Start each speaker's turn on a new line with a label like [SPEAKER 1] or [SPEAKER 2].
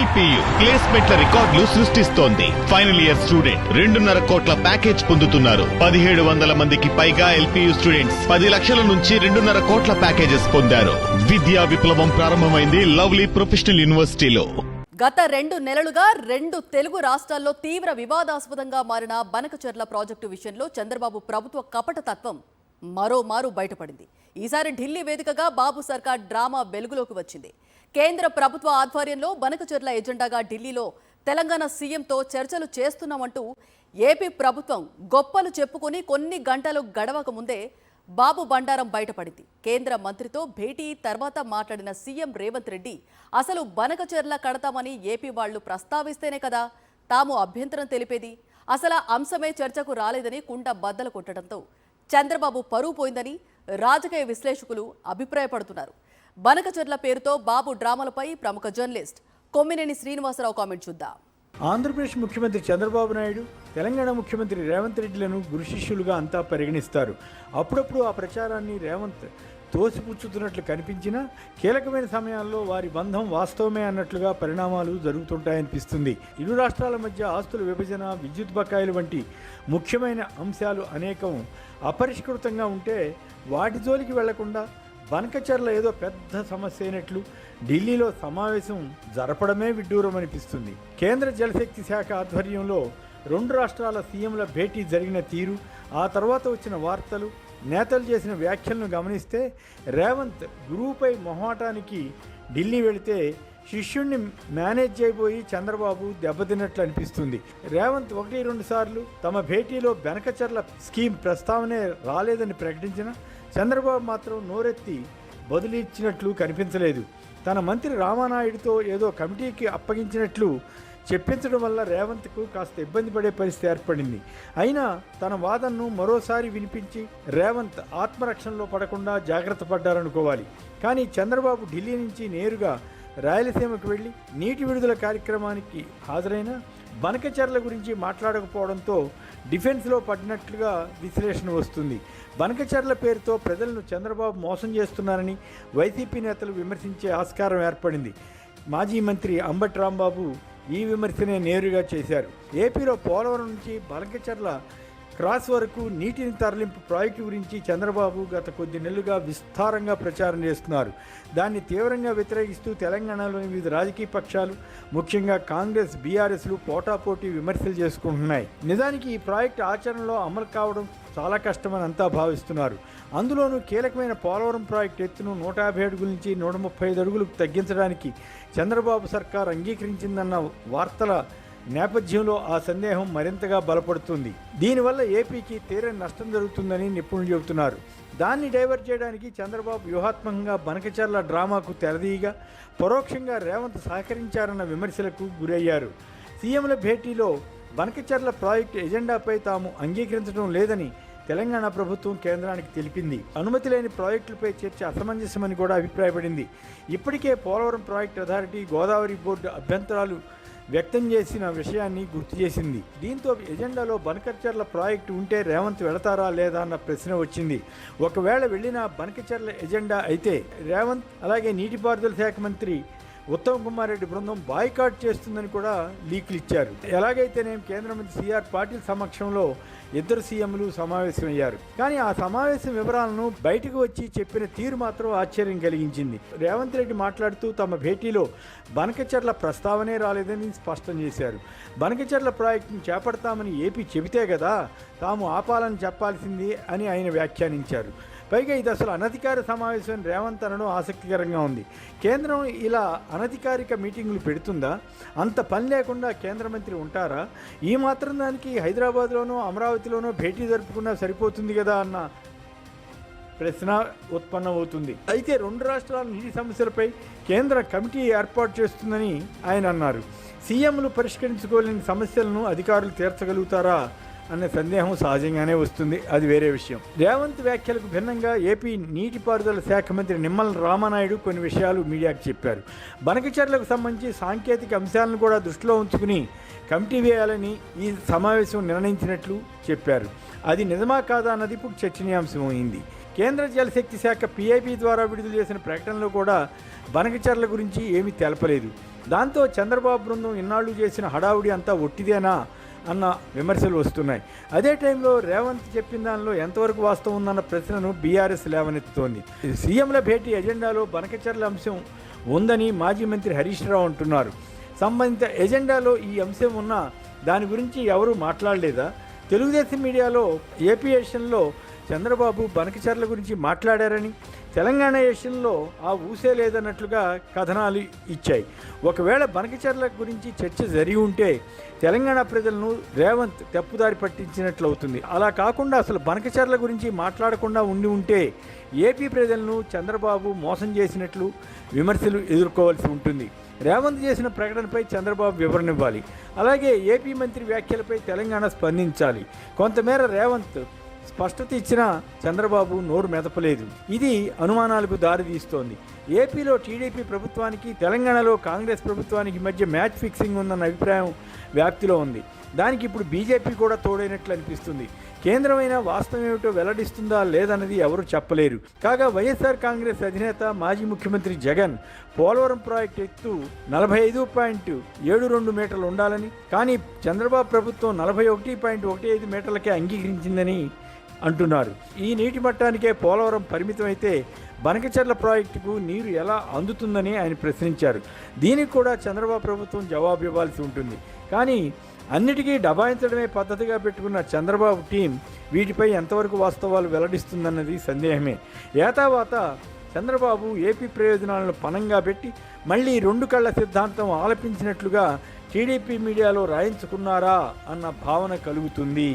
[SPEAKER 1] LPU ప్లేస్మెంట్ల రికార్డులు సృష్టిస్తోంది. Final year student 2.5 కోట్ల ప్యాకేజ్ పొందుతున్నారు. 1700 మందికి పైగా ఎల్పియు స్టూడెంట్స్ 10 లక్షల నుంచి 2.5 కోట్ల ప్యాకేజెస్ పొందారు. విద్యా విప్లవం ప్రారంభమైంది లవ్లీ ప్రొఫెషనల్ యూనివర్సిటీలో.
[SPEAKER 2] గత 2 నెలలుగా 2 తెలుగు రాష్ట్రాల్లో తీవ్ర వివాదాస్పదంగా మారిన బనకచెర్ల ప్రాజెక్టు విషయంలో చంద్రబాబు ప్రభుత్వ కపటతత్వం మరోమారు బయటపడింది. ఈసారి ఢిల్లీ వేదికగా బాబు సర్కార్ డ్రామా వెలుగులోకి వచ్చింది. కేంద్ర ప్రభుత్వ ఆధ్వర్యంలో బనకచెర్ల ఎజెండాగా ఢిల్లీలో తెలంగాణ సీఎంతో చర్చలు చేస్తున్నామంటూ ఏపీ ప్రభుత్వం గొప్పలు చెప్పుకుని కొన్ని గంటలు గడవక ముందే బాబు బండారం బయటపడింది. కేంద్ర మంత్రితో భేటీ తర్వాత మాట్లాడిన సీఎం రేవంత్ రెడ్డి అసలు బనకచెర్ల కడతామని ఏపీ వాళ్లు ప్రస్తావిస్తేనే కదా తాము అభ్యంతరం తెలిపేది, అసలు అంశమే చర్చకు రాలేదని కుండ బద్దలు కొట్టడంతో చంద్రబాబు పరువు పోయిందని రాజకీయ విశ్లేషకులు అభిప్రాయపడుతున్నారు. బనకచెర్ల పేరుతో బాబు డ్రామాలపై ప్రముఖ జర్నలిస్ట్ కొమ్మినేని శ్రీనివాసరావు కామెంట్ చూద్దాం.
[SPEAKER 3] ఆంధ్రప్రదేశ్ ముఖ్యమంత్రి చంద్రబాబు నాయుడు, తెలంగాణ ముఖ్యమంత్రి రేవంత్ రెడ్డిలను గురు శిష్యులుగా అంతా పరిగణిస్తారు. అప్పుడప్పుడు ఆ ప్రచారాన్ని రేవంత్ తోసిపుచ్చుతున్నట్లు కనిపించినా కీలకమైన సమయాల్లో వారి బంధం వాస్తవమే అన్నట్లుగా పరిణామాలు జరుగుతుంటాయనిపిస్తుంది. ఇరు రాష్ట్రాల మధ్య ఆస్తుల విభజన, విద్యుత్ బకాయిలు వంటి ముఖ్యమైన అంశాలు అనేకం అపరిష్కృతంగా ఉంటే వాటి జోలికి వెళ్లకుండా బనకచెర్ల ఏదో పెద్ద సమస్య అయినట్లు ఢిల్లీలో సమావేశం జరపడమే విడ్డూరం అనిపిస్తుంది. కేంద్ర జలశక్తి శాఖ ఆధ్వర్యంలో 2 రాష్ట్రాల సీఎంల భేటీ జరిగిన తీరు, ఆ తర్వాత వచ్చిన వార్తలు, నేతలు చేసిన వ్యాఖ్యలను గమనిస్తే రేవంత్ గురువుపై మొహమాటానికి ఢిల్లీ వెళితే శిష్యుణ్ణి మేనేజ్ చేయబోయి చంద్రబాబు దెబ్బతిన్నట్లు అనిపిస్తుంది. రేవంత్ 1-2 సార్లు తమ భేటీలో బనకచెర్ల స్కీమ్ ప్రస్తావనే రాలేదని ప్రకటించిన చంద్రబాబు మాత్రం నోరెత్తి బదులిచ్చినట్లు కనిపించలేదు. తన మంత్రి రామానాయుడుతో ఏదో కమిటీకి అప్పగించినట్లు చెప్పించడం వల్ల రేవంత్కు కాస్త ఇబ్బంది పడే పరిస్థితి ఏర్పడింది. అయినా తన వాదనను మరోసారి వినిపించి రేవంత్ ఆత్మరక్షణలో పడకుండా జాగ్రత్త పడ్డారనుకోవాలి. కానీ చంద్రబాబు ఢిల్లీ నుంచి నేరుగా రాయలసీమకు వెళ్ళి నీటి విడుదల కార్యక్రమానికి హాజరైన బనకచెర్ల గురించి మాట్లాడకపోవడంతో డిఫెన్స్లో పడినట్లుగా విశ్లేషణ వస్తుంది. బనకచెర్ల పేరుతో ప్రజలను చంద్రబాబు మోసం చేస్తున్నారని వైసీపీ నేతలు విమర్శించే ఆస్కారం ఏర్పడింది. మాజీ మంత్రి అంబటి రాంబాబు ఈ విమర్శనే నేరుగా చేశారు. ఏపీలో పోలవరం నుంచి బనకచెర్ల క్రాస్ వరకు నీటిని తరలింపు ప్రాజెక్టు గురించి చంద్రబాబు గత కొద్ది నెలలుగా విస్తారంగా ప్రచారం చేస్తున్నారు. దాన్ని తీవ్రంగా వ్యతిరేకిస్తూ తెలంగాణలోని వివిధ రాజకీయ పక్షాలు, ముఖ్యంగా కాంగ్రెస్, బీఆర్ఎస్లు పోటాపోటీ విమర్శలు చేసుకుంటున్నాయి. నిజానికి ఈ ప్రాజెక్టు ఆచరణలో అమలు కావడం చాలా కష్టమని అంతా భావిస్తున్నారు. అందులోనూ కీలకమైన పోలవరం ప్రాజెక్టు ఎత్తును 150 అడుగుల నుంచి 135 అడుగులకు తగ్గించడానికి చంద్రబాబు సర్కార్ అంగీకరించిందన్న వార్తల నేపథ్యంలో ఆ సందేహం మరింతగా బలపడుతుంది. దీనివల్ల ఏపీకి తీరని నష్టం జరుగుతుందని నిపుణులు చెబుతున్నారు. దాన్ని డైవర్ట్ చేయడానికి చంద్రబాబు వ్యూహాత్మకంగా బనకచెర్ల డ్రామాకు తెరదీయగా పరోక్షంగా రేవంత్ సహకరించారన్న విమర్శలకు గురయ్యారు. సీఎంల భేటీలో బనకచెర్ల ప్రాజెక్టు ఎజెండాపై తాము అంగీకరించడం లేదని తెలంగాణ ప్రభుత్వం కేంద్రానికి తెలిపింది. అనుమతి లేని ప్రాజెక్టులపై చర్చ అసమంజసమని కూడా అభిప్రాయపడింది. ఇప్పటికే Polavaram project authority, Godavari board అభ్యంతరాలు వ్యక్తం చేసిన విషయాన్ని గుర్తు చేసింది. దీంతో ఎజెండాలో బనకచెర్ల ప్రాజెక్టు ఉంటే రేవంత్ వెళతారా లేదా అన్న ప్రశ్న వచ్చింది. ఒకవేళ వెళ్ళిన బనకచెర్ల ఎజెండా అయితే రేవంత్, అలాగే నీటిపారుదల శాఖ మంత్రి ఉత్తమ్ కుమార్ రెడ్డి బృందం బాయ్కాట్ చేస్తుందని కూడా లీకులు ఇచ్చారు. ఎలాగైతేనేం కేంద్ర మంత్రి సిఆర్ పాటిల్ సమక్షంలో ఇద్దరు సీఎంలు సమావేశమయ్యారు. కానీ ఆ సమావేశం వివరాలను బయటకు వచ్చి చెప్పిన తీరు మాత్రం ఆశ్చర్యం కలిగించింది. రేవంత్ రెడ్డి మాట్లాడుతూ తమ భేటీలో బనకచెర్ల ప్రస్తావనే రాలేదని స్పష్టం చేశారు. బనకచెర్ల ప్రాజెక్టును చేపడతామని ఏపీ చెబితే కదా తాము ఆపాలని చెప్పాల్సింది అని ఆయన వ్యాఖ్యానించారు. పైగా ఇది అసలు అనధికార సమావేశం రేవంత్ అనడం ఆసక్తికరంగా ఉంది. కేంద్రం ఇలా అనధికారిక మీటింగులు పెడుతుందా? అంత పని లేకుండా కేంద్ర మంత్రి ఉంటారా? ఈ మాత్రం దానికి హైదరాబాద్లోనో అమరావతిలోనో భేటీ జరుపుకున్నా సరిపోతుంది కదా అన్న ప్రశ్న ఉత్పన్నమవుతుంది. అయితే 2 రాష్ట్రాల నీటి సమస్యలపై కేంద్ర కమిటీ ఏర్పాటు చేస్తుందని ఆయన అన్నారు. సీఎంలు పరిష్కరించుకోలేని సమస్యలను అధికారులు తీర్చగలుగుతారా అనే సందేహం సహజంగానే వస్తుంది. అది వేరే విషయం. రేవంత్ వ్యాఖ్యలకు భిన్నంగా ఏపీ నీటిపారుదల శాఖ మంత్రి నిమ్మల రామానాయుడు కొన్ని విషయాలు మీడియాకు చెప్పారు. బనకచెర్లకు సంబంధించి సాంకేతిక అంశాలను కూడా దృష్టిలో ఉంచుకుని కమిటీ వేయాలని ఈ సమావేశం నిర్ణయించినట్లు చెప్పారు. అది నిజమా కాదా అన్నది ఇప్పుడు చర్చనీయాంశం అయింది. కేంద్ర జలశక్తి శాఖ పీఐబీ ద్వారా విడుదల చేసిన ప్రకటనలో కూడా బనకచెర్ల గురించి ఏమీ తెలపలేదు. దాంతో చంద్రబాబు బృందం ఇన్నాళ్ళు చేసిన హడావుడి అంతా ఒట్టిదేనా అన్న విమర్శలు వస్తున్నాయి. అదే టైంలో రేవంత్ చెప్పిన దానిలో ఎంతవరకు వాస్తవం ఉందన్న ప్రశ్నను బీఆర్ఎస్ లేవనెత్తుతోంది. సీఎంల భేటీ ఎజెండాలో బనకచర్ల అంశం ఉందని మాజీ మంత్రి హరీష్ రావు అంటున్నారు. సంబంధిత ఎజెండాలో ఈ అంశం ఉన్నా దాని గురించి ఎవరూ మాట్లాడలేదా? తెలుగుదేశం మీడియాలో ఏపీ ఎలక్షన్లో చంద్రబాబు బనకచర్ల గురించి మాట్లాడారని, తెలంగాణ ఎలక్షన్లో ఆ ఊసే లేదన్నట్లుగా కథనాలు ఇచ్చాయి. ఒకవేళ బనకచర్ల గురించి చర్చ జరిగి ఉంటే తెలంగాణ ప్రజలను రేవంత్ తప్పుదారి పట్టించినట్లు అవుతుంది. అలా కాకుండా అసలు బనకచర్ల గురించి మాట్లాడకుండా ఉంటే ఏపీ ప్రజలను చంద్రబాబు మోసం చేసినట్లు విమర్శలు ఎదుర్కోవాల్సి ఉంటుంది. రేవంత్ చేసిన ప్రకటనపై చంద్రబాబు వివరణ ఇవ్వాలి. అలాగే ఏపీ మంత్రి వ్యాఖ్యలపై తెలంగాణ స్పందించాలి. కొంతమేర రేవంత్ స్పష్టత ఇచ్చినా చంద్రబాబు నోరు మెదపలేదు. ఇది అనుమానాలకు దారితీస్తోంది. ఏపీలో టీడీపీ ప్రభుత్వానికి, తెలంగాణలో కాంగ్రెస్ ప్రభుత్వానికి మధ్య మ్యాచ్ ఫిక్సింగ్ ఉందన్న అభిప్రాయం వ్యాప్తిలో ఉంది. దానికి ఇప్పుడు బీజేపీ కూడా తోడైనట్లు అనిపిస్తుంది. కేంద్రమైన వాస్తవం ఏమిటో వెల్లడిస్తుందా లేదన్నది ఎవరు చెప్పలేరు. కాగా వైఎస్ఆర్ కాంగ్రెస్ అధినేత మాజీ ముఖ్యమంత్రి జగన్ పోలవరం ప్రాజెక్టు ఎత్తు 45.72 మీటర్లు ఉండాలని, కానీ చంద్రబాబు ప్రభుత్వం 41.15 మీటర్లకే అంగీకరించిందని అంటున్నారు. ఈ నీటి మట్టానికే పోలవరం పరిమితం అయితే బనకచర్ల ప్రాజెక్టుకు నీరు ఎలా అందుతుందని ఆయన ప్రశ్నించారు. దీనికి కూడా చంద్రబాబు ప్రభుత్వం జవాబు ఇవ్వాల్సి ఉంటుంది. కానీ అన్నిటికీ డబాయించడమే పద్ధతిగా పెట్టుకున్న చంద్రబాబు టీం వీటిపై ఎంతవరకు వాస్తవాలు వెల్లడిస్తుందన్నది సందేహమే. ఏతావాత చంద్రబాబు ఏపీ ప్రయోజనాలను పణంగా పెట్టి మళ్ళీ 2 కళ్ల సిద్ధాంతం ఆలపించినట్లుగా టీడీపీ మీడియాలో రాయించుకున్నారా అన్న భావన కలుగుతుంది.